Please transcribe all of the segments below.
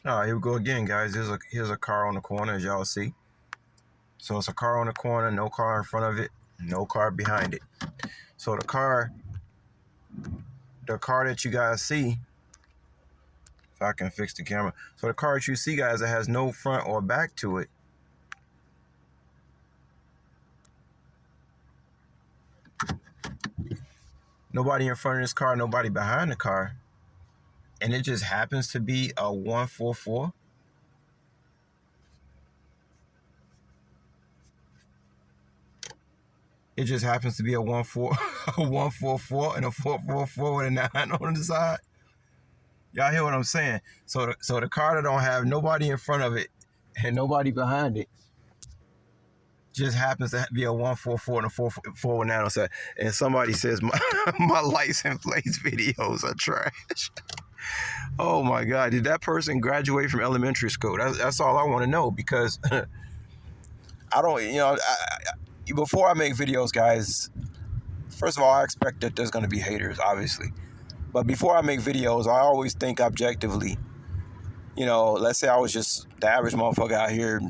All right, here we go again, guys. Here's a car on the corner, as y'all see. So it's a car on the corner, no car in front of it, no car behind it. So the car that you guys see, if I can fix the camera. So the car that you see, guys, that has no front or back to it. Nobody in front of this car, nobody behind the car. And it just happens to be a 144. It just happens to be a 144 and a 444 with a 9 on the side. Y'all hear what I'm saying? So the car that don't have nobody in front of it and nobody behind it just happens to be a 144 and a 444 with a 9 on the side. And somebody says my license plates videos are trash. Oh my God! Did that person graduate from elementary school? That's all I want to know, because I don't. Before I make videos, guys. First of all, I expect that there's going to be haters, obviously. But before I make videos, I always think objectively. Let's say I was just the average motherfucker out here.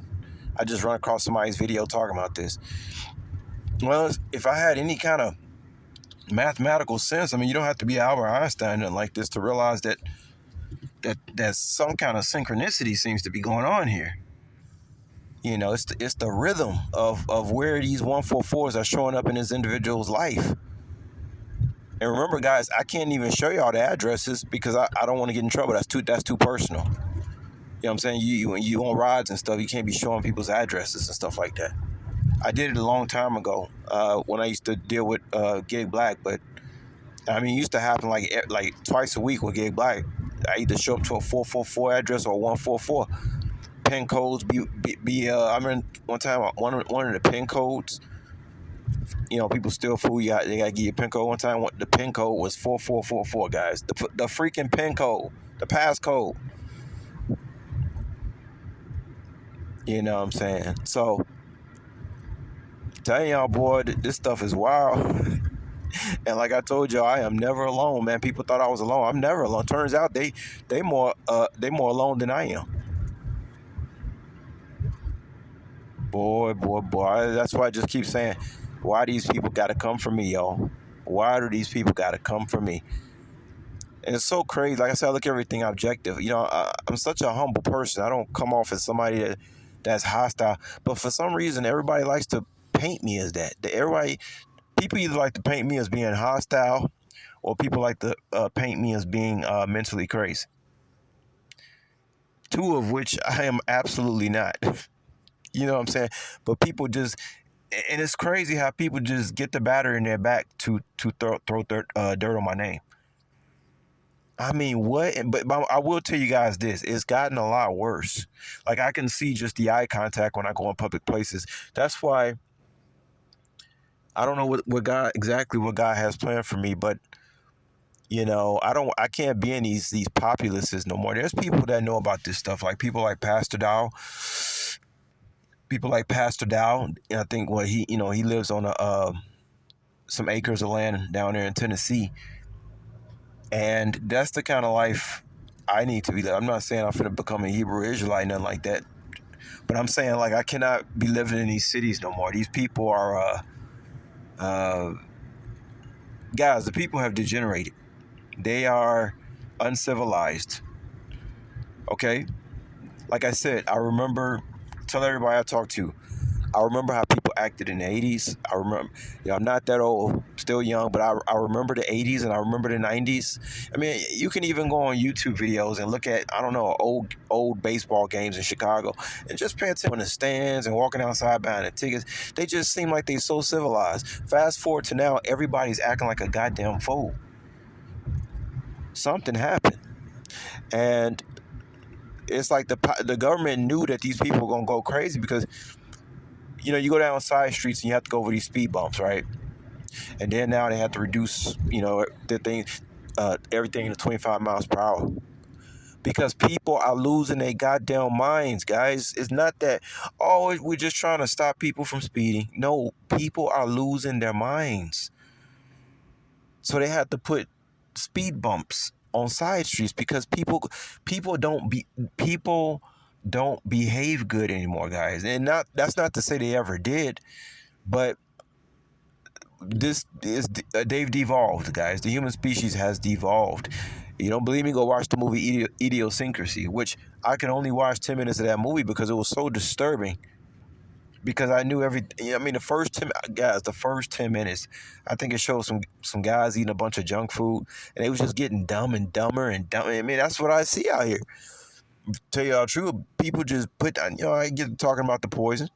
I just run across somebody's video talking about this. Well, if I had any kind of mathematical sense, I mean, you don't have to be Albert Einstein and like this to realize that some kind of synchronicity seems to be going on here. It's the rhythm of where these 144s are showing up in this individual's life. And remember, guys, I can't even show y'all the addresses because I don't want to get in trouble. That's too personal. You know what I'm saying? You on rides and stuff, you can't be showing people's addresses and stuff like that. I did it a long time ago when I used to deal with Gig Black, but I mean, it used to happen like twice a week with Gig Black. I either show up to a 444 address or 144. Pin codes I remember one time one of the pin codes. People steal food. They gotta give you a pin code. One time, the pin code was 4444, guys. The freaking pin code, the passcode. You know what I'm saying? So, telling y'all, boy, this stuff is wild. And like I told y'all, I am never alone, man. People thought I was alone. I'm never alone. Turns out they more alone than I am. Boy. That's why I just keep saying, why these people got to come for me, y'all? Why do these people got to come for me? And it's so crazy. Like I said, I look at everything objective. I'm such a humble person. I don't come off as somebody that's hostile. But for some reason, everybody likes to paint me as that. People either like to paint me as being hostile, or people like to paint me as being mentally crazy. Two of which I am absolutely not. You know what I'm saying? But people just, and it's crazy how people just get the batter in their back to throw dirt on my name. I mean, what? But I will tell you guys this. It's gotten a lot worse. Like, I can see just the eye contact when I go in public places. That's why I don't know what God has planned for me, but I can't be in these populists no more. There's people that know about this stuff, like people like Pastor Dow. People like Pastor Dow. I think he lives on some acres of land down there in Tennessee. And that's the kind of life I need to be living. I'm not saying I'm going to become a Hebrew Israelite, nothing like that. But I'm saying, like, I cannot be living in these cities no more. These people are, guys, the people have degenerated. They are uncivilized. Okay? Like I said, tell everybody I talk to, I remember how people acted in the 80s. I remember, I'm not that old, still young, but I remember the 80s and I remember the 90s. I mean, you can even go on YouTube videos and look at, I don't know, old baseball games in Chicago and just pay attention to the stands and walking outside buying the tickets. They just seem like they're so civilized. Fast forward to now, everybody's acting like a goddamn fool. Something happened. And it's like the government knew that these people were going to go crazy because you go down side streets and you have to go over these speed bumps, right? And then now they have to reduce, everything to 25 miles per hour. Because people are losing their goddamn minds, guys. It's not that, we're just trying to stop people from speeding. No, people are losing their minds. So they have to put speed bumps on side streets because people don't be people don't behave good anymore, guys. And that's not to say they ever did, but this is they've devolved, guys. The human species has devolved. You don't believe me? Go watch the movie Idiosyncrasy, which I could only watch 10 minutes of that movie because it was so disturbing. Because I knew everything. I mean, the first 10 minutes, I think it showed some guys eating a bunch of junk food, and they was just getting dumb and dumber and dumb. I mean, that's what I see out here. Tell you all the truth, people just I get talking about the poison.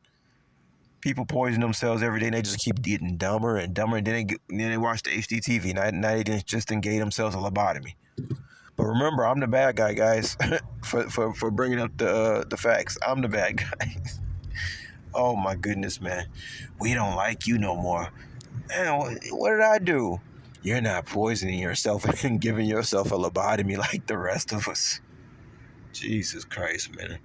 People poison themselves every day, and they just keep getting dumber and dumber, and then they watch the HDTV. Now they just engage themselves a lobotomy. But remember, I'm the bad guy, guys, for bringing up the facts. I'm the bad guy. Oh my goodness, man. We don't like you no more. Man, what did I do? You're not poisoning yourself and giving yourself a lobotomy like the rest of us. Jesus Christ, man.